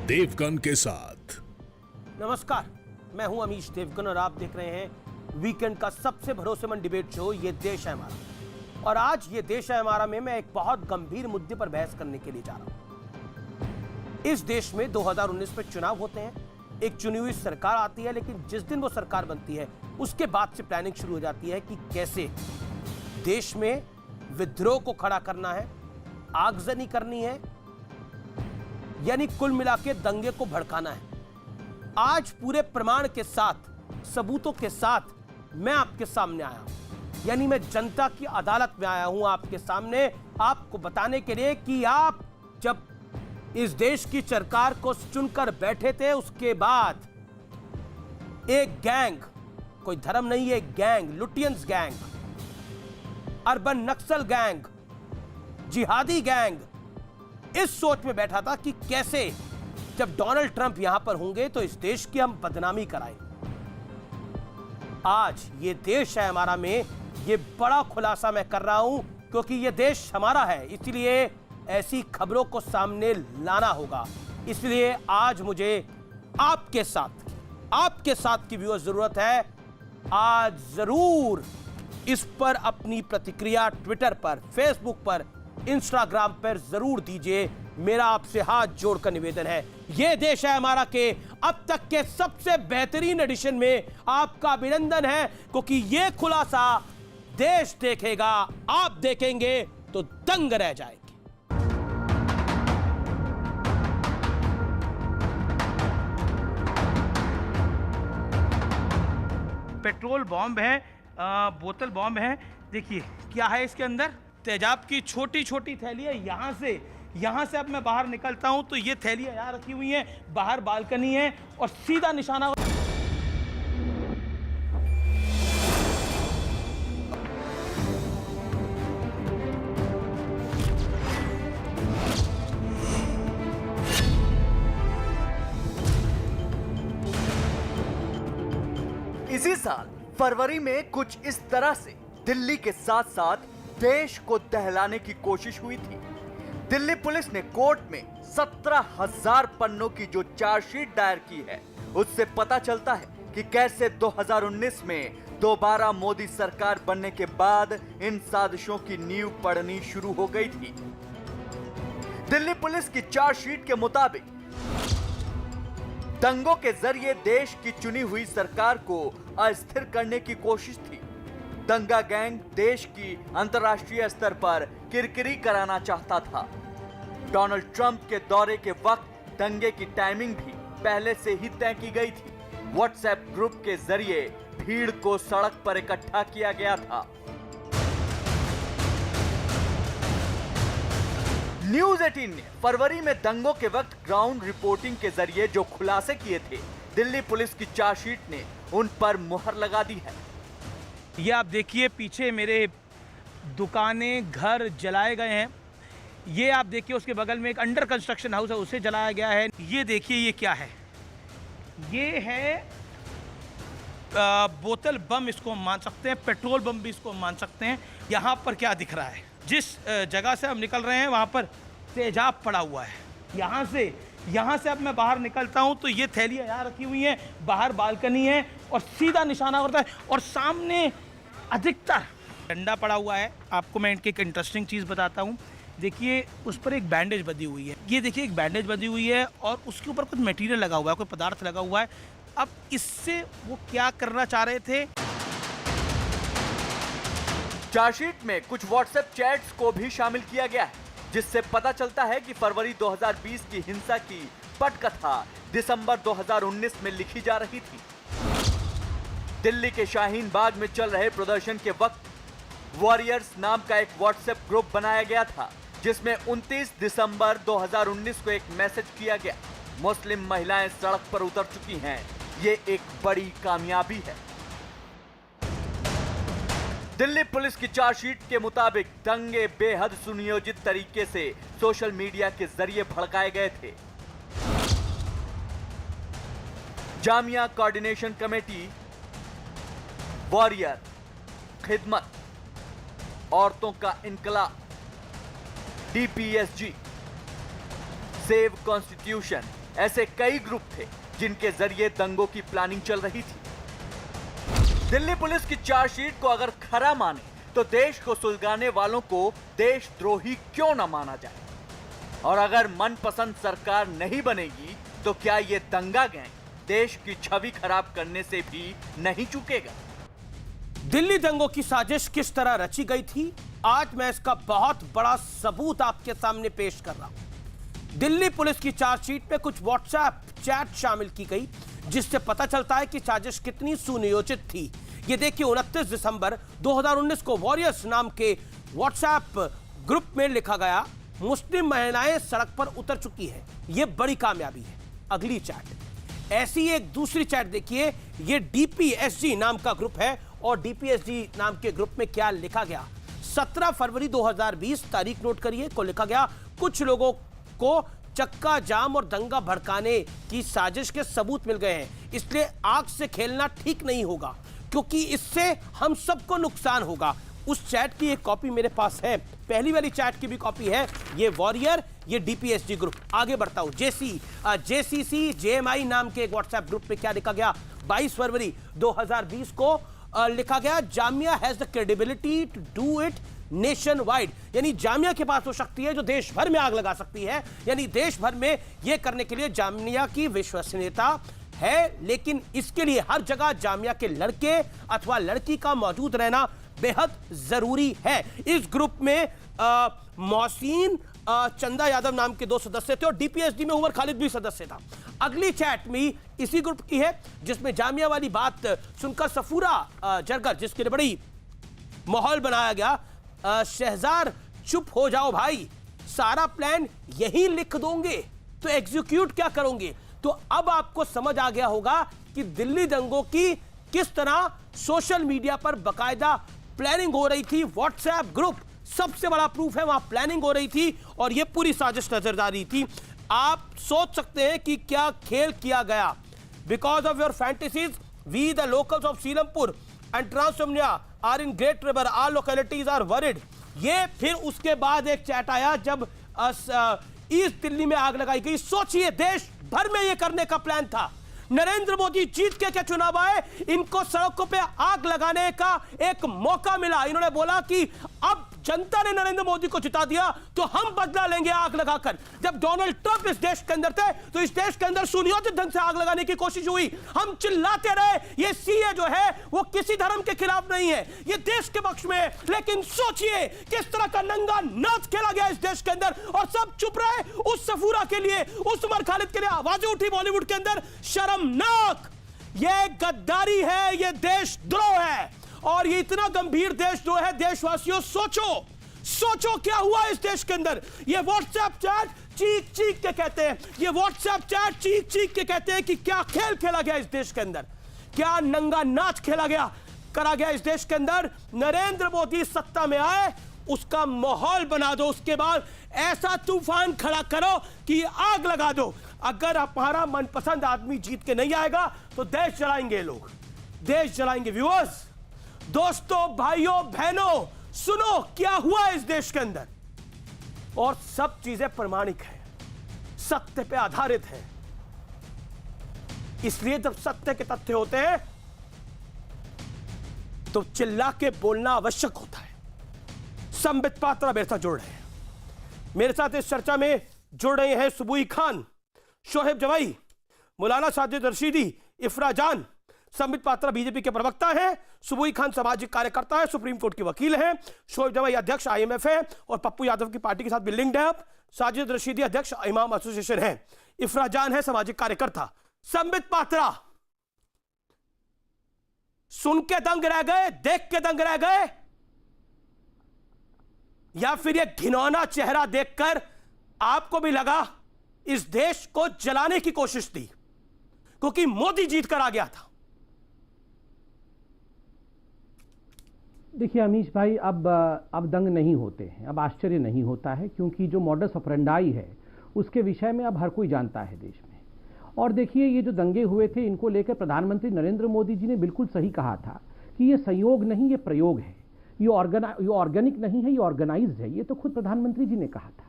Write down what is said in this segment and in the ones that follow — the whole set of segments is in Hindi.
देवगन के साथ। नमस्कार, मैं हूं अमीश देवगन और आप देख रहे हैं वीकेंड का सबसे भरोसेमंद डिबेट शो ये देश है हमारा। और आज ये देश है हमारा में मैं एक बहुत गंभीर मुद्दे पर बहस करने के लिए जा रहा हूं। इस देश में 2019 में चुनाव होते हैं, एक चुनी हुई सरकार आती है, लेकिन जिस दिन वो सरकार बनती है उसके बाद से प्लानिंग शुरू हो जाती है कि कैसे देश में विद्रोह को खड़ा करना है, आगजनी करनी है, यानी कुल मिला के दंगे को भड़काना है। आज पूरे प्रमाण के साथ, सबूतों के साथ मैं आपके सामने आया हूं, यानी मैं जनता की अदालत में आया हूं आपके सामने, आपको बताने के लिए कि आप जब इस देश की सरकार को चुनकर बैठे थे उसके बाद एक गैंग, कोई धर्म नहीं है, गैंग, लुटियंस गैंग, अर्बन नक्सल गैंग, जिहादी गैंग इस सोच में बैठा था कि कैसे जब डोनाल्ड ट्रंप यहां पर होंगे तो इस देश की हम बदनामी कराएं। आज ये देश है हमारा में ये बड़ा खुलासा मैं कर रहा हूं, क्योंकि ये देश हमारा है, इसलिए ऐसी खबरों को सामने लाना होगा। इसलिए आज मुझे आपके साथ की भी जरूरत है। आज जरूर इस पर अपनी प्रतिक्रिया ट्विटर पर, फेसबुक पर, इंस्टाग्राम पर जरूर दीजिए। मेरा आपसे हाथ जोड़कर निवेदन है, यह देश है हमारा के अब तक के सबसे बेहतरीन एडिशन में आपका अभिनंदन है, क्योंकि यह खुलासा देश देखेगा, आप देखेंगे तो दंग रह जाएंगे। पेट्रोल बॉम्ब है, बोतल बॉम्ब है। देखिए क्या है इसके अंदर, तेजाब की छोटी छोटी थैली है। यहाँ से अब मैं बाहर निकलता हूँ तो ये थैलियाँ यहाँ रखी हुई हैं, बाहर बालकनी है और सीधा निशाना। इसी साल फरवरी में कुछ इस तरह से दिल्ली के साथ साथ देश को दहलाने की कोशिश हुई थी। दिल्ली पुलिस ने कोर्ट में 17,000 पन्नों की जो चार्जशीट दायर की है, उससे पता चलता है कि कैसे 2019 में दोबारा मोदी सरकार बनने के बाद इन साजिशों की नींव पड़नी शुरू हो गई थी। दिल्ली पुलिस की चार्जशीट के मुताबिक दंगों के जरिए देश की चुनी हुई सरकार को अस्थिर करने की कोशिश थी। दंगा गैंग देश की अंतर्राष्ट्रीय स्तर पर किरकिरी कराना चाहता था। डोनाल्ड ट्रंप के दौरे के वक्त दंगे की टाइमिंग भी पहले से ही तय की गई थी। व्हाट्सएप ग्रुप के जरिए भीड़ को सड़क पर इकट्ठा किया गया था। न्यूज 18 ने फरवरी में दंगों के वक्त ग्राउंड रिपोर्टिंग के जरिए जो खुलासे किए थे, दिल्ली पुलिस की चार्जशीट ने उन पर मुहर लगा दी है। ये आप देखिए पीछे मेरे दुकानें, घर जलाए गए हैं। ये आप देखिए उसके बगल में एक अंडर कंस्ट्रक्शन हाउस है, उसे जलाया गया है। ये देखिए ये क्या है, ये है बोतल बम, इसको मान सकते हैं, पेट्रोल बम भी इसको मान सकते हैं। यहाँ पर क्या दिख रहा है, जिस जगह से हम निकल रहे हैं वहाँ पर तेजाब पड़ा हुआ है। यहाँ से अब मैं बाहर निकलता हूँ तो ये थैलियाँ यहाँ रखी हुई हैं, बाहर बालकनी है और सीधा निशाना होता है और सामने अधिकतर डंडा पड़ा हुआ है। आपको मैं इनकी एक इंटरेस्टिंग चीज़ बताता हूँ। देखिए उस पर एक बैंडेज बंधी हुई है, ये देखिए एक बैंडेज बंधी हुई है और उसके ऊपर कुछ मटेरियल लगा हुआ है, कोई पदार्थ लगा हुआ है। अब इससे वो क्या करना चाह रहे थे। चार्जशीट में कुछ व्हाट्सएप चैट्स को भी शामिल किया गया है, जिससे पता चलता है कि फरवरी 2020 की हिंसा की पटकथा दिसंबर 2019 में लिखी जा रही थी। दिल्ली के शाहीन बाग में चल रहे प्रदर्शन के वक्त वॉरियर्स नाम का एक व्हाट्सएप ग्रुप बनाया गया था, जिसमें 29 दिसंबर 2019 को एक मैसेज किया गया। मुस्लिम महिलाएं सड़क पर उतर चुकी हैं, ये एक बड़ी कामयाबी है। दिल्ली पुलिस की चार्जशीट के मुताबिक दंगे बेहद सुनियोजित तरीके से सोशल मीडिया के जरिए भड़काए गए थे। जामिया कोऑर्डिनेशन कमेटी, वॉरियर, खिदमत, औरतों का इनकलाब, DPSG, सेव कॉन्स्टिट्यूशन, ऐसे कई ग्रुप थे जिनके जरिए दंगों की प्लानिंग चल रही थी। दिल्ली पुलिस की चार्जशीट को अगर खरा माने तो देश को सुलगाने वालों को देशद्रोही क्यों न माना जाए, और अगर मनपसंद सरकार नहीं बनेगी तो क्या ये दंगा गैंग देश की छवि खराब करने से भी नहीं चूकेगा। दिल्ली दंगों की साजिश किस तरह रची गई थी, आज मैं इसका बहुत बड़ा सबूत आपके सामने पेश कर रहा हूं। दिल्ली पुलिस की चार्जशीट में कुछ व्हाट्सएप चैट शामिल की गई जिससे पता चलता है कि साजिश कितनी सुनियोजित थी। ये देखिए, 29 दिसंबर 2019 को वॉरियर्स नाम के व्हाट्सएप ग्रुप में लिखा गया, मुस्लिम महिलाएं सड़क पर उतर चुकी है, ये बड़ी कामयाबी है। अगली चैट, ऐसी एक दूसरी चैट देखिए, ये डीपीएसजी नाम का ग्रुप है और डीपीएसजी नाम के ग्रुप में क्या लिखा गया, 17 फरवरी 2020 तारीख नोट करिए, को लिखा गया, कुछ लोगों को चक्का जाम और दंगा भड़काने की साजिश के सबूत मिल गए हैं, इसलिए आग से खेलना ठीक नहीं होगा क्योंकि इससे हम सबको नुकसान होगा। उस चैट की एक कॉपी मेरे पास है, पहली वाली चैट की भी कॉपी है, ये वॉरियर, ये डीपीएसजी ग्रुप। आगे बढ़ता हूं, जेसीसी जेएमआई नाम के एक व्हाट्सएप ग्रुप में क्या लिखा गया, 22 फरवरी 2020 को लिखा गया, Jamia has the credibility to do it nationwide, यानी जामिया के पास वो शक्ति है जो देश भर में आग लगा सकती है, यानी देश भर में यह करने के लिए जामिया की विश्वसनीयता है, लेकिन इसके लिए हर जगह जामिया के लड़के अथवा लड़की का मौजूद रहना बेहद जरूरी है। इस ग्रुप में मोहसिन चंदा यादव नाम के 2 सदस्य थे और डीपीएसजी में उमर खालिद भी सदस्य था। अगली चैट में इसी ग्रुप की है जिसमें जामिया वाली बात सुनकर सफूरा जरगर, जिसके लिए बड़ी माहौल बनाया गया, शहजार चुप हो जाओ भाई, सारा प्लान यही लिख दोगे तो एग्जीक्यूट क्या करोगे। तो अब आपको समझ आ गया होगा कि दिल्ली दंगों की किस तरह सोशल मीडिया पर बकायदा प्लानिंग हो रही थी। व्हाट्सएप ग्रुप सबसे बड़ा प्रूफ है, वहां प्लानिंग हो रही थी और यह पूरी साजिश नजर आ रही थी। आप सोच सकते हैं कि क्या खेल किया गया। Because of your fantasies we the locals of Seelampur and Transomnia are in great trouble, our localities are worried. ये फिर उसके बाद एक चैट आया जब ईस्ट दिल्ली में आग लगाई गई। सोचिए, देश भर में यह करने का प्लान था। नरेंद्र मोदी जीत के चुनाव आए, इनको सड़कों पे आग लगाने का एक मौका मिला। इन्होंने बोला कि अब जनता ने नरेंद्र मोदी को जिता दिया तो हम बदला लेंगे आग लगाकर। जब डोनाल्ड ट्रंप इस देश के अंदर थे तो इस देश के अंदर सुनियोजित ढंग से आग लगाने की कोशिश हुई। हम चिल्लाते रहे, ये सीए जो है वो किसी धर्म के खिलाफ नहीं है, ये देश के पक्ष में है। लेकिन सोचिए किस तरह का नंगा नाच खेला गया इस देश के अंदर और सब चुप रहे। उस सफूरा के लिए, उस उमर खालिद के लिए आवाजें उठी बॉलीवुड के अंदर, शर्मनाक। ये गद्दारी है, ये देशद्रोह है और ये इतना गंभीर देशद्रोह है। देशवासियों सोचो क्या हुआ इस देश के अंदर। ये व्हाट्सएप चैट चीख के कहते हैं, ये व्हाट्सएप चैट चीख के कहते हैं कि क्या खेल खेला गया इस देश के अंदर, क्या नंगा नाच खेला गया, करा गया इस देश के अंदर। नरेंद्र मोदी सत्ता में आए, उसका माहौल बना दो, उसके बाद ऐसा तूफान खड़ा करो कि आग लगा दो। अगर हमारा मनपसंद आदमी जीत के नहीं आएगा तो देश जलाएंगे, लोग देश जलाएंगे। व्यूअर्स, दोस्तों, भाइयों बहनों, सुनो क्या हुआ इस देश के अंदर और सब चीजें प्रमाणिक है, सत्य पे आधारित है। इसलिए जब सत्य के तथ्य होते हैं तो चिल्ला के बोलना आवश्यक होता है। संबित पात्रा मेरे साथ जुड़ रहे हैं, मेरे साथ इस चर्चा में जुड़ रहे हैं सुबुई खान, शोहेब जवाई, मौलाना साजिद रशीदी, इफ्रा जान। संबित पात्रा बीजेपी के प्रवक्ता हैं, सुबुई खान सामाजिक कार्यकर्ता है, सुप्रीम कोर्ट के वकील हैं, शोएब जवाई अध्यक्ष आईएमएफ है और पप्पू यादव की पार्टी के साथ भी लिंक्ड है। साजिद रशीदी अध्यक्ष इमाम एसोसिएशन है, इफ्रा जान है सामाजिक कार्यकर्ता। संबित पात्रा, सुन के दंग रह गए, देख के दंग रह गए, या फिर यह घिनौना चेहरा देखकर आपको भी लगा इस देश को जलाने की कोशिश थी क्योंकि मोदी जीत कर आ गया था? देखिए अमीश भाई, अब दंग नहीं होते हैं, अब आश्चर्य नहीं होता है क्योंकि जो मॉडस ऑपरेंडाई है उसके विषय में अब हर कोई जानता है देश में। और देखिए, ये जो दंगे हुए थे इनको लेकर प्रधानमंत्री नरेंद्र मोदी जी ने बिल्कुल सही कहा था कि ये संयोग नहीं, ये प्रयोग है, ये ऑर्गेनिक नहीं है, ये ऑर्गेनाइज्ड है। ये तो खुद प्रधानमंत्री जी ने कहा था।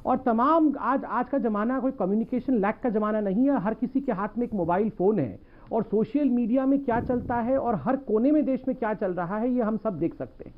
और तमाम आज का जमाना कोई कम्युनिकेशन लैक का जमाना नहीं है। हर किसी के हाथ में एक मोबाइल फोन है और सोशल मीडिया में क्या चलता है और हर कोने में देश में क्या चल रहा है ये हम सब देख सकते हैं।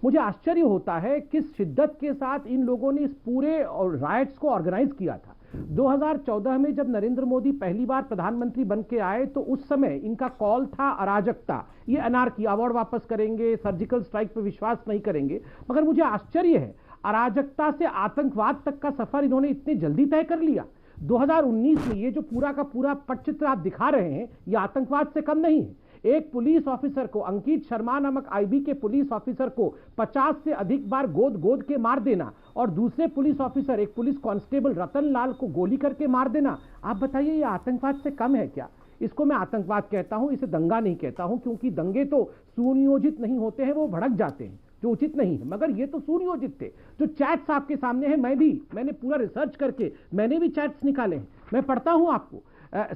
मुझे आश्चर्य होता है किस शिद्दत के साथ इन लोगों ने इस पूरे राइट्स को ऑर्गेनाइज किया था। 2014 में जब नरेंद्र मोदी पहली बार प्रधानमंत्री बन के आए तो उस समय इनका कॉल था अराजकता, ये अनार्की, अवार्ड वापस करेंगे, सर्जिकल स्ट्राइक पर विश्वास नहीं करेंगे। मगर मुझे आश्चर्य है अराजकता से आतंकवाद तक का सफर इन्होंने इतनी जल्दी तय कर लिया। 2019 में ये जो पूरा का पूरा पटचित्र आप दिखा रहे हैं ये आतंकवाद से कम नहीं है। एक पुलिस ऑफिसर को, अंकित शर्मा नामक आईबी के पुलिस ऑफिसर को 50 से अधिक बार गोद के मार देना और दूसरे पुलिस ऑफिसर, एक पुलिस कांस्टेबल रतन लाल को गोली करके मार देना, आप बताइए ये आतंकवाद से कम है क्या? इसको मैं आतंकवाद कहता हूं, इसे दंगा नहीं कहता हूं, क्योंकि दंगे तो सुनियोजित नहीं होते हैं, वो भड़क जाते हैं, जो उचित नहीं है। मगर ये तो सुनियोजित थे। जो चैट्स आपके सामने हैं, मैंने पूरा रिसर्च करके मैंने भी चैट्स निकाले हैं, मैं पढ़ता हूं आपको।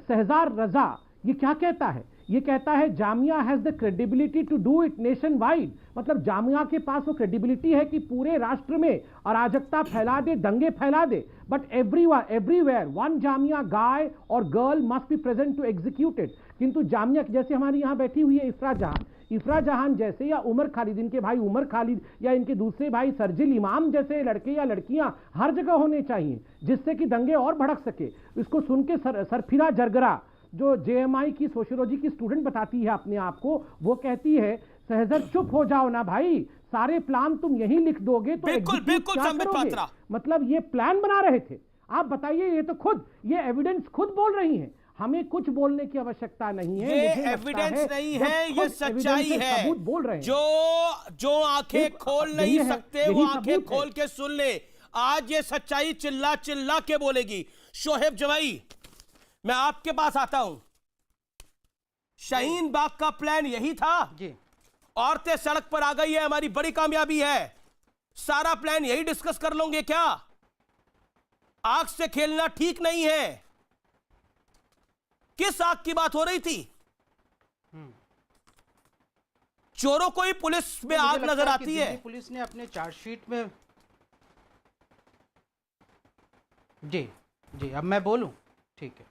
शहजार रजा ये क्या कहता है? ये कहता है Jamia has the credibility to do it nationwide. मतलब जामिया के पास वो क्रेडिबिलिटी है कि पूरे राष्ट्र में अराजकता फैला दे, दंगे फैला दे। But everywhere one Jamia guy और girl must be present to execute it. किंतु जामिया जैसे हमारी यहाँ बैठी हुई है इफ्रा जहान जैसे, या उमर खालिद, इनके भाई उमर खालिद या इनके दूसरे भाई सरजिल इमाम जैसे लड़के या लड़कियां हर जगह होने चाहिए, जिससे कि दंगे और भड़क सके। इसको सुन के सरफिरा जरगरा जो जेएमआई की सोशियोलॉजी की स्टूडेंट बताती है अपने आप को, वो कहती है सहजर चुप हो जाओ ना भाई, सारे प्लान तुम यहीं लिख दोगे तो बिल्कुल संबित पात्रा, मतलब ये प्लान बना रहे थे। आप बताइए, ये तो खुद ये एविडेंस खुद बोल रही हैं, हमें कुछ बोलने की आवश्यकता नहीं है। ये एविडेंस नहीं है, ये सच्चाई है। सबूत बोल रहे हैं। जो आंखें खोल नहीं सकते वो आंखें खोल के सुन ले। आज ये सच्चाई चिल्ला चिल्ला के बोलेगी। शोएब जवाई, मैं आपके पास आता हूं। शाहीन बाग का प्लान यही था जी। औरतें सड़क पर आ गई है, हमारी बड़ी कामयाबी है। सारा प्लान यही डिस्कस कर लोगे क्या? आग से खेलना ठीक नहीं है। किस आग की बात हो रही थी? चोरों को ही पुलिस में आग नजर आती है। पुलिस ने अपने चार्जशीट में जी अब मैं बोलूं? ठीक है।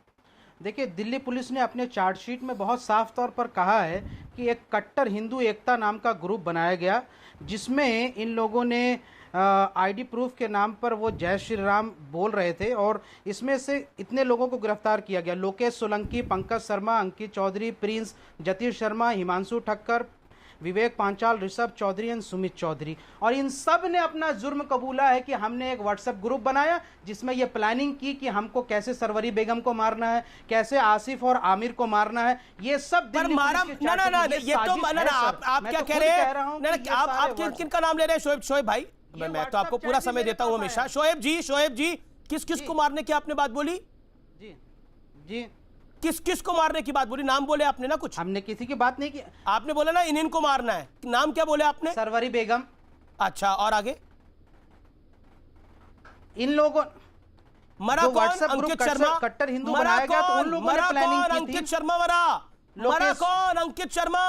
देखिए, दिल्ली पुलिस ने अपने चार्जशीट में बहुत साफ तौर पर कहा है कि एक कट्टर हिंदू एकता नाम का ग्रुप बनाया गया, जिसमें इन लोगों ने आईडी प्रूफ के नाम पर वो जय श्री राम बोल रहे थे और इसमें से इतने लोगों को गिरफ्तार किया गया। लोकेश सोलंकी, पंकज शर्मा, अंकित चौधरी, प्रिंस, जतीश शर्मा, हिमांशु ठक्कर, विवेक पांचाल, ऋषभ चौधरी और सुमित चौधरी। और इन सब ने अपना जुर्म कबूला है कि हमने एक व्हाट्सएप ग्रुप बनाया जिसमें ये प्लानिंग की कि हमको कैसे सरवरी बेगम को मारना है, कैसे आसिफ और आमिर को मारना है। ये सब पर मारा ना, ये तो आप क्या कह रहे हैं? आप किन का नाम ले रहे हैं? शोएब भाई, मैं तो आपको पूरा समय देता हूं हमेशा। शोएब जी, किस को मारने की आपने बात बोली? जी किस को मारने की बात बोली? नाम बोले आपने ना कुछ? हमने किसी की बात नहीं की। आपने बोला ना इनको मारना है। नाम क्या बोले आपने? सरवरी बेगम। अच्छा, और आगे? इन लोगों मरा कौन? अंकित शर्मा। कट्टर हिंदू बनाया गया तो उन लोगों ने प्लानिंग की थी। अंकित शर्मा मरा कौन? अंकित शर्मा।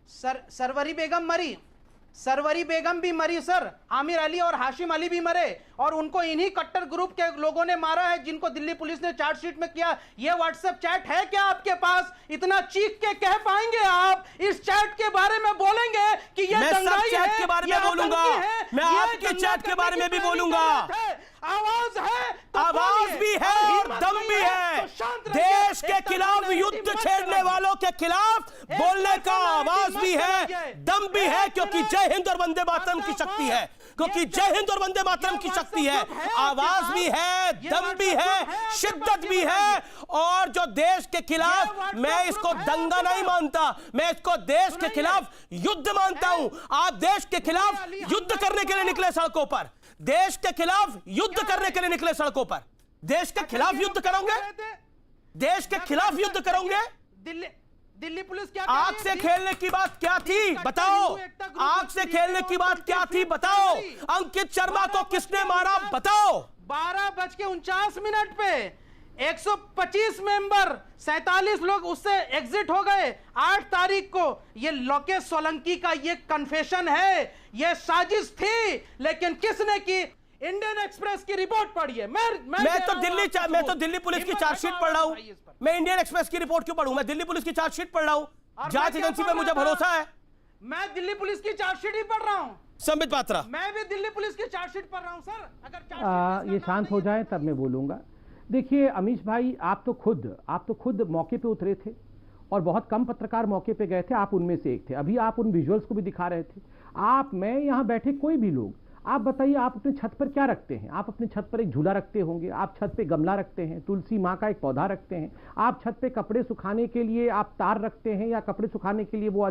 सरवरी बेगम मरी, सरवरी बेगम भी मरी सर, आमिर अली और हाशिम अली भी मरे और उनको इन्हीं कट्टर ग्रुप के लोगों ने मारा है, जिनको दिल्ली पुलिस ने चार्जशीट में किया। ये व्हाट्सएप चैट है क्या आपके पास? इतना चीख के कह पाएंगे आप? इस चैट के बारे में बोलेंगे कि ये दंगाई है, के बारे में बोलूंगा, मैं आपके चैट के बारे में भी बोलूंगा। आवाज है तो आवाज भी है और दम भी है। देश के खिलाफ युद्ध छेड़ने वालों के खिलाफ बोलने का आवाज भी है, दम भी है, क्योंकि जय हिंद और वंदे मातरम की शक्ति है, क्योंकि जय हिंद और वंदे मातरम की शक्ति है। आवाज भी है, दम भी है, शिद्दत भी है। और जो देश के खिलाफ, मैं इसको दंगा नहीं मानता, मैं इसको देश के खिलाफ युद्ध मानता हूं। आप देश के खिलाफ युद्ध करने के लिए निकले सड़कों पर, देश के खिलाफ युद्ध करने के लिए निकले सड़कों पर। देश के खिलाफ युद्ध करोगे? देश के खिलाफ युद्ध करोगे? दिल्ली पुलिस क्या आग से खेलने की बात क्या थी बताओ? आग से खेलने की बात क्या थी बताओ? अंकित शर्मा को किसने मारा बताओ? 12:49 पे 125 मेंबर 47 लोग उससे एग्जिट हो गए। 8 तारीख को ये लोकेश सोलंकी का ये कन्फेशन है, ये साजिश थी, लेकिन किसने की? इंडियन एक्सप्रेस की रिपोर्ट पढ़िए। मैं तो दिल्ली पुलिस की चार्जशीट पढ़ रहा हूं। मैं इंडियन एक्सप्रेस की रिपोर्ट क्यों पढ़ूं? मैं दिल्ली पुलिस की चार्जशीट पढ़ रहा हूं। जांच एजेंसी पे मुझे भरोसा है। मैं दिल्ली पुलिस की चार्जशीट ही पढ़ रहा हूं। संबित पात्रा, मैं भी दिल्ली पुलिस की चार्जशीट पढ़ रहा हूं सर। अगर ये शांत हो जाए तब मैं बोलूंगा। देखिए अमीश भाई, आप तो खुद मौके पे उतरे थे और बहुत कम पत्रकार मौके पे गए थे, आप उनमें से एक थे। अभी आप उन विजुअल्स को भी दिखा रहे थे। आप, मैं, यहाँ बैठे कोई भी लोग, आप बताइए आप अपने छत पर क्या रखते हैं? आप अपने छत पर एक झूला रखते होंगे, आप छत पे गमला रखते हैं, तुलसी माँ का एक पौधा रखते हैं, आप छत पे कपड़े सुखाने के लिए आप तार रखते हैं या कपड़े सुखाने के लिए वो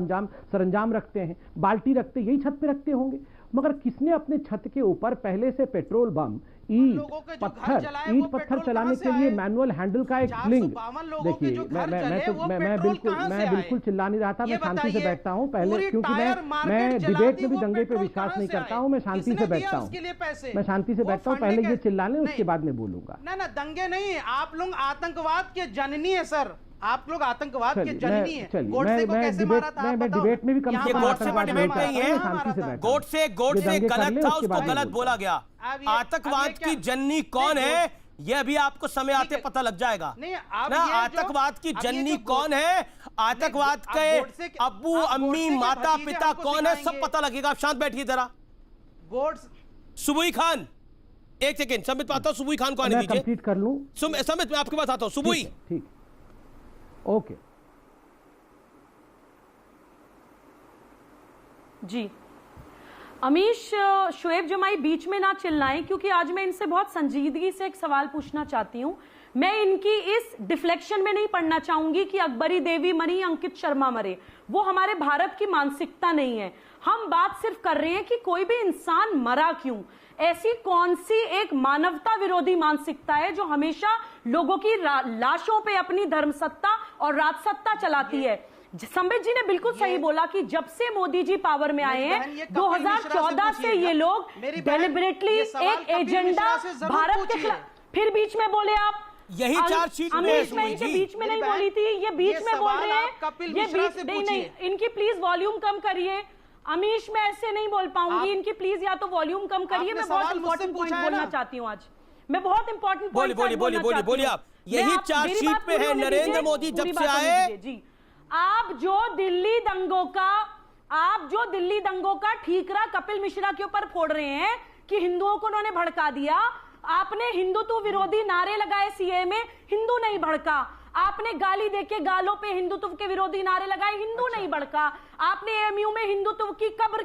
सरंजाम रखते हैं, बाल्टी रखते, यही छत पे रखते होंगे। मगर किसने अपने छत के ऊपर पहले से पेट्रोल बम, ईंट पत्थर चलाने के लिए मैनुअल हैंडल का एक स्लिंग? देखिए मैं बिल्कुल चिल्ला नहीं रहा था, मैं शांति से बैठता हूँ पहले, क्योंकि मैं डिबेट में भी दंगे पे विश्वास नहीं करता हूँ। मैं शांति से बैठता हूँ, पहले ये चिल्ला लें उसके बाद मैं बोलूंगा। ना दंगे नहीं, आप लोग आतंकवाद के जननी है सर। आप लोग आतंकवाद के जननी है। गोडसे को कैसे मारा था? मैं डिबेट में भी कम से कम गोडसे पर डिबेट नहीं है। गोडसे गलत था, उसको गलत बोला गया। आतंकवाद की जननी कौन है ये अभी आपको समय आते पता लग जाएगा ना। आतंकवाद की जननी कौन है, आतंकवाद के अब्बू अम्मी माता पिता कौन है, सब पता लगेगा। आप शांत बैठिए जरा। सुबुई खान, एक सेकेंड, संबित पाता हूं, सुबुई खान को आने दीजिए। कंप्लीट कर लूं। संबित, मैं आपके पास आता हूं। सुबुई, ठीक, ओके जी। अमीश, शोएब जमाई बीच में ना चिल्लाएं, क्योंकि आज मैं इनसे बहुत संजीदगी से एक सवाल पूछना चाहती हूं। मैं इनकी इस डिफ्लेक्शन में नहीं पढ़ना चाहूंगी कि अकबरी देवी मरी, अंकित शर्मा मरे। वो हमारे भारत की मानसिकता नहीं है। हम बात सिर्फ कर रहे हैं कि कोई भी इंसान मरा क्यों। ऐसी कौन सी एक मानवता विरोधी मानसिकता है जो हमेशा लोगों की लाशों पे अपनी धर्मसत्ता और राजसत्ता चलाती है? संबित जी ने बिल्कुल सही बोला कि जब से मोदी जी पावर में आए हैं 2014 से ये लोग डेलिबरेटली एक एजेंडा भारत के खिलाफ, फिर बीच में बोले आप यही चार्जशीट में बीच में नहीं बोली थी, ये बीच में बोल रहे हैं। ये बीच नहीं, इनकी प्लीज वॉल्यूम कम करिए। अमीश, मैं ऐसे नहीं बोल पाऊंगी, इनकी प्लीज या तो वॉल्यूम कम करिए। मैं बहुत इंपॉर्टेंट पॉइंट बोलना चाहती हूँ आज। मैं बहुत इंपॉर्टेंट पॉइंट बोलिए आप। यही चार्जशीट पे है नरेंद्र मोदी जब से आए। जी, आप जो दिल्ली दंगों का ठीकरा कपिल मिश्रा के ऊपर फोड़ रहे हैं कि हिंदुओं को उन्होंने भड़का दिया। आपने हिंदुत्व विरोधी नारे लगाए सीए में, हिंदू नहीं भड़का। आपने गाली देके गालों पे हिंदुत्व के विरोधी नारे लगाए, हिंदू नहीं भड़का। आपने एएमयू में हिंदुत्व की कब्र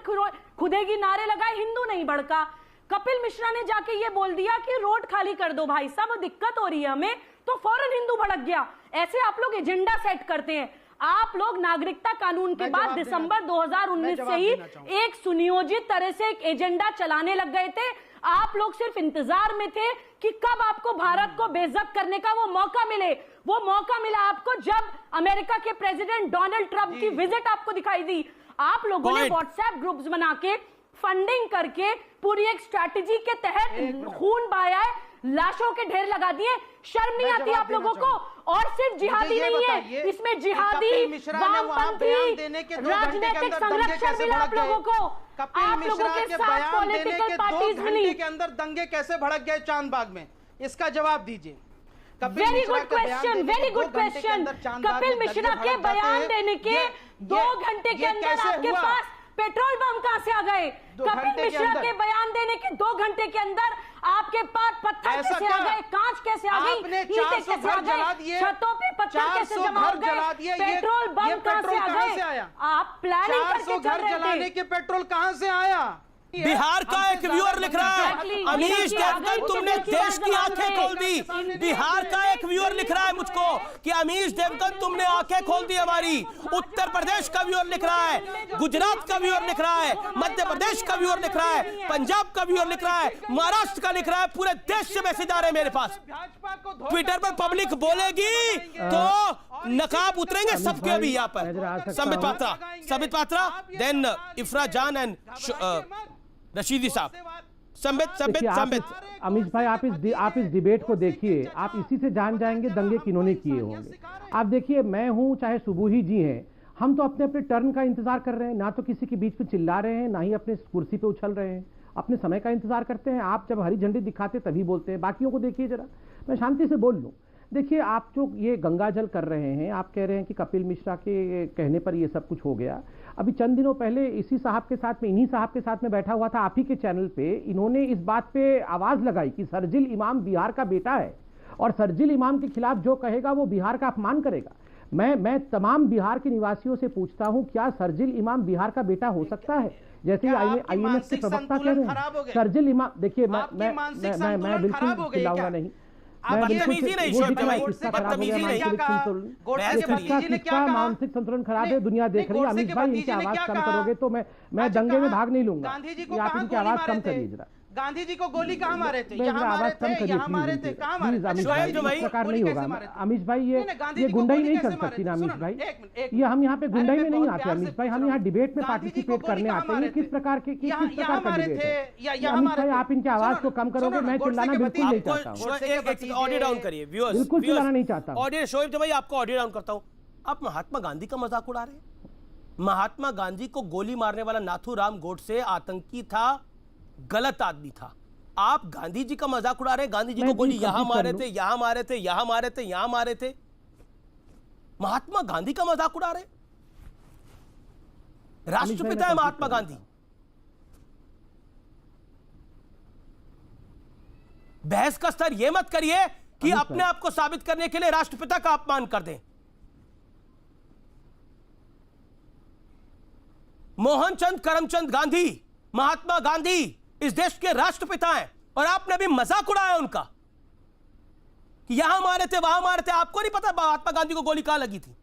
खुदेगी नारे लगाए, हिंदू नहीं भड़का। कपिल मिश्रा ने जाके ये बोल दिया कि रोड खाली कर दो भाई साहब, दिक्कत हो रही है हमें, तो फौरन हिंदू भड़क गया। ऐसे आप लोग एजेंडा सेट करते हैं। आप लोग नागरिकता कानून के बाद दिसंबर 2019 से ही एक सुनियोजित तरह से एक एजेंडा चलाने लग गए थे। आप लोग सिर्फ इंतजार में थे कि कब आपको भारत को बेइज्जत करने का वो मौका मिले। वो मौका मिला आपको जब अमेरिका के प्रेसिडेंट डोनाल्ड ट्रंप की विजिट आपको दिखाई दी। आप लोगों ने व्हाट्सएप ग्रुप्स बना के फंडिंग करके पूरी एक स्ट्रैटेजी के तहत खून बहाया है, लाशों के ढेर लगा दिए। शर्म नहीं आती आप लोगों को? और सिर्फ जिहादी नहीं है, इसमें जिहादी, वामपंथी, राजनीतिक संरक्षण मिला आप लोगों को। आप लोगों के साथ पॉलिटिकल पार्टीज मिली। के अंदर दंगे कैसे भड़क गए चांदबाग में, इसका जवाब दीजिए। Very good question, very good question. Kapil Mishra के बयान देने के 2 घंटे के अंदर आपके पास पेट्रोल बम कहां से आ गए? कपिल मिश्रा के बयान देने के 2 घंटे के अंदर आपके पास पत्थर कैसे आ गए, कांच कैसे आ गई, ईंटें कैसे आ गई, छतों पे पत्थर कैसे जमा हो गए, पेट्रोल बम कहां से आ गए? आप प्लानिंग करके चल रहे थे। के पेट्रोल कहां से आया? बिहार का एक व्यूअर लिख रहा है, अमीश देवगन तुमने देश की आंखें खोल दी। बिहार का एक व्यूअर लिख रहा है मुझको कि अमीश देवगन तुमने आंखें खोल दी हमारी। उत्तर प्रदेश का व्यूअर लिख रहा है, गुजरात का व्यूअर लिख रहा है, मध्य प्रदेश का व्यूअर लिख रहा है, पंजाब का व्यूअर लिख रहा है, महाराष्ट्र का लिख रहा है। पूरे देश से मैसेज आ रहे हैं मेरे पास। ट्विटर पर पब्लिक बोलेगी तो नकाब उतरेंगे सबके भी यहाँ पर। संबित पात्रा, देन इफ्रा जान एंड रशीदी साहब। संबित अमीश भाई, आप इस डिबेट को देखिए, आप इसी से जान जाएंगे दंगे किन्होंने किए होंगे। आप देखिए, मैं हूं चाहे सुबुही जी हैं, हम तो अपने अपने टर्न का इंतजार कर रहे हैं। ना तो किसी के बीच में चिल्ला रहे हैं, ना ही अपने कुर्सी पे उछल रहे हैं। अपने समय का इंतजार करते हैं। आप जब हरी झंडी दिखाते तभी बोलते हैं, बाकियों को देखिए जरा, मैं शांति से बोल लूँ। देखिए, आप जो ये गंगा जल कर रहे हैं, आप कह रहे हैं कि कपिल मिश्रा के कहने पर ये सब कुछ हो गया। अभी चंद दिनों पहले इसी साहब के साथ में, इन्हीं साहब के साथ में बैठा हुआ था आप ही के चैनल पे, इन्होंने इस बात पे आवाज लगाई कि शर्जिल इमाम बिहार का बेटा है और शर्जिल इमाम के खिलाफ जो कहेगा वो बिहार का अपमान करेगा। मैं तमाम बिहार के निवासियों से पूछता हूं, क्या शर्जिल इमाम बिहार का बेटा हो सकता है? जैसे IMF के प्रवक्ता कह रहे हैं शर्जिल इमाम, देखिए मैं बिल्कुल चिल्लाऊंगा नहीं, किसका मानसिक संतुलन खराब है दुनिया देख रही है। अमित भाई, इनकी आवाज कम करोगे तो मैं दंगे में भाग नहीं लूंगा। आप इनकी आवाज कम करिए जरा। गांधी जी को गोली कहाँ मारे थे? यहाँ मारे थे, यहाँ मारे थे, कहाँ मारे थे? इस प्रकार नहीं होगा अमीश भाई, ये गुंडाई नहीं कर सकती ना अमीश भाई, ये हम यहाँ पे गुंडाई में नहीं आते अमीश भाई, हम यहाँ डिबेट में पार्टिसिपेट करने आते हैं। किस प्रकार का डिबेट है अमीश भाई? आप इनकी आवाज को कम करोगे, मैं चिल्लाना बिल्कुल नहीं चाहता हूँ, ऑडियो डाउन करिए व्यूअर्स, बिल्कुल चिल्लाना नहीं चाहता। ऑडियो शोएब भाई, आपको ऑडियो डाउन करता हूँ। आप महात्मा गांधी का मजाक उड़ा रहे हैं। महात्मा गांधी को गोली मारने वाला नाथूराम गोडसे आतंकी था, गलत आदमी था। आप गांधी जी का मजाक उड़ा रहे हैं। गांधी जी को गोली यहां मारे थे, यहां मारे थे, यहां मारे थे, यहां मारे थे। महात्मा गांधी का मजाक उड़ा रहे। राष्ट्रपिता है महात्मा गांधी। बहस का स्तर यह मत करिए कि अपने आप को साबित करने के लिए राष्ट्रपिता का अपमान कर दें। मोहनचंद करमचंद गांधी, महात्मा गांधी इस देश के राष्ट्रपिता हैं और आपने भी मजाक उड़ाया उनका कि यहां मारे थे, वहां मारे थे। आपको नहीं पता महात्मा गांधी को गोली कहां लगी थी?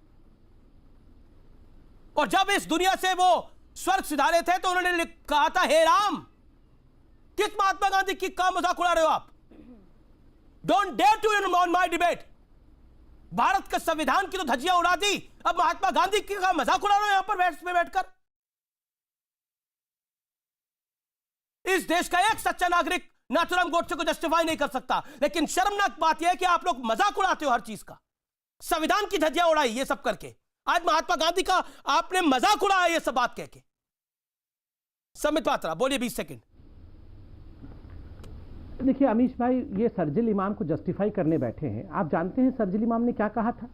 और जब इस दुनिया से वो स्वर्ग सिधारे थे तो उन्होंने कहा था, हे राम। किस महात्मा गांधी की का मजाक उड़ा रहे हो आप? Don't dare to on my debate. Bharat के संविधान की तो धज्जियां उड़ा दी, अब महात्मा गांधी की का मजाक उड़ा रहे हो यहां पर बैठकर। इस देश का एक सच्चा नागरिक नाथूराम गोडसे को जस्टिफाई नहीं कर सकता, लेकिन शर्मनाक बात यह है कि आप लोग मजाक उड़ाते हो हर चीज का। संविधान की धज्जियां उड़ाई ये सब करके, आज महात्मा गांधी का आपने मजाक उड़ाया ये सब बात कह के। समित पात्रा बोलिए, 20 सेकंड। देखिए अमीश भाई, ये शर्जिल इमाम को जस्टिफाई करने बैठे हैं। आप जानते हैं शर्जिल इमाम ने क्या कहा था?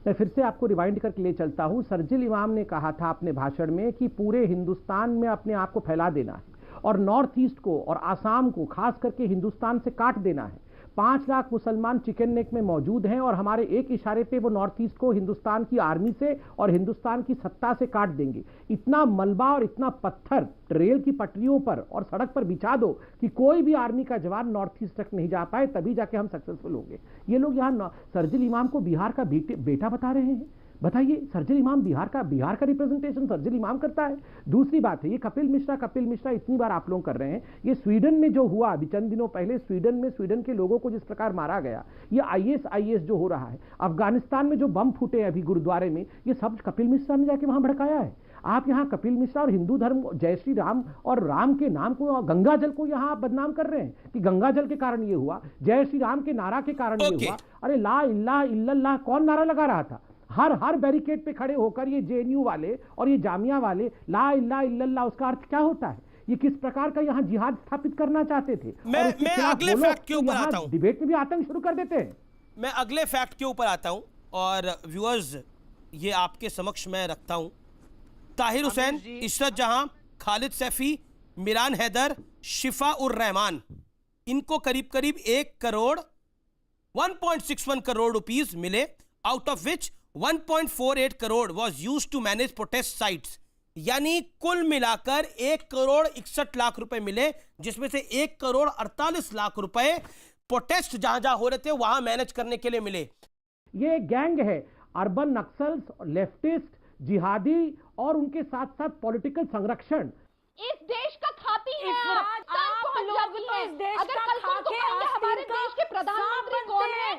मैं फिर से आपको रिवाइंड करके ले चलता हूं। शर्जिल इमाम ने कहा था अपने भाषण में कि पूरे हिंदुस्तान में अपने आप को फैला देना है और नॉर्थ ईस्ट को और आसाम को खास करके हिंदुस्तान से काट देना है। 5 लाख मुसलमान चिकन नेक में मौजूद हैं और हमारे एक इशारे पे वो नॉर्थ ईस्ट को हिंदुस्तान की आर्मी से और हिंदुस्तान की सत्ता से काट देंगे। इतना मलबा और इतना पत्थर रेल की पटरियों पर और सड़क पर बिछा दो कि कोई भी आर्मी का जवान नॉर्थ ईस्ट तक नहीं जा पाए, तभी जाके हम सक्सेसफुल होंगे। ये लोग यहाँ शर्जिल इमाम को बिहार का बेटा बता रहे हैं। बताइए, शर्जिल इमाम बिहार का रिप्रेजेंटेशन शर्जिल इमाम करता है। दूसरी बात है, ये कपिल मिश्रा इतनी बार आप लोग कर रहे हैं। ये स्वीडन में जो हुआ अभी चंद दिनों पहले, स्वीडन के लोगों को जिस प्रकार मारा गया, ये IS जो हो रहा है, अफगानिस्तान में जो बम फूटे अभी गुरुद्वारे में, ये सब कपिल मिश्रा ने जाके वहां भड़काया है। आप यहाँ कपिल मिश्रा और हिंदू धर्म, जय श्री राम और राम के नाम को, गंगा जल को यहाँ आप बदनाम कर रहे हैं कि गंगा जल के कारण ये हुआ, जय श्री राम के नारा के कारण ये हुआ। अरे ला इलाहा इल्लल्लाह कौन नारा लगा रहा था? हर बैरिकेड पे खड़े होकर ये JNU वाले और ये जामिया वाले ला इलाहा इल्लल्लाह, उसका अर्थ क्या होता है? ये किस प्रकार का यहाँ जिहाद स्थापित करना चाहते थे? मैं अगले फैक्ट के ऊपर आता हूं। डिबेट में भी आतंक शुरू कर देते हैं। मैं अगले फैक्ट के ऊपर आता हूं और व्यूअर्स ये आपके समक्ष मैं रखता हूं। ताहिर हुसैन, इशरत जहां, खालिद सैफी, मिरान हैदर, शिफा उर रहमान, इनको करीब करीब 1.61 करोड़ रुपीस मिले, out of which 1.48 crore was used to manage protest sites। यानी कुल मिलाकर 1,61,00,000 रुपए मिले, जिसमें से 1,48,00,000 रुपए प्रोटेस्ट जहां जहां हो रहे थे वहां मैनेज करने के लिए मिले। ये गैंग है, अर्बन नक्सल्स, लेफ्टिस्ट, जिहादी और उनके साथ साथ पॉलिटिकल संरक्षण। इस देश का खाती है आप लोग तो इस देश अगर का कल को खाके हमारे देश के प्रधानमंत्री कौन है?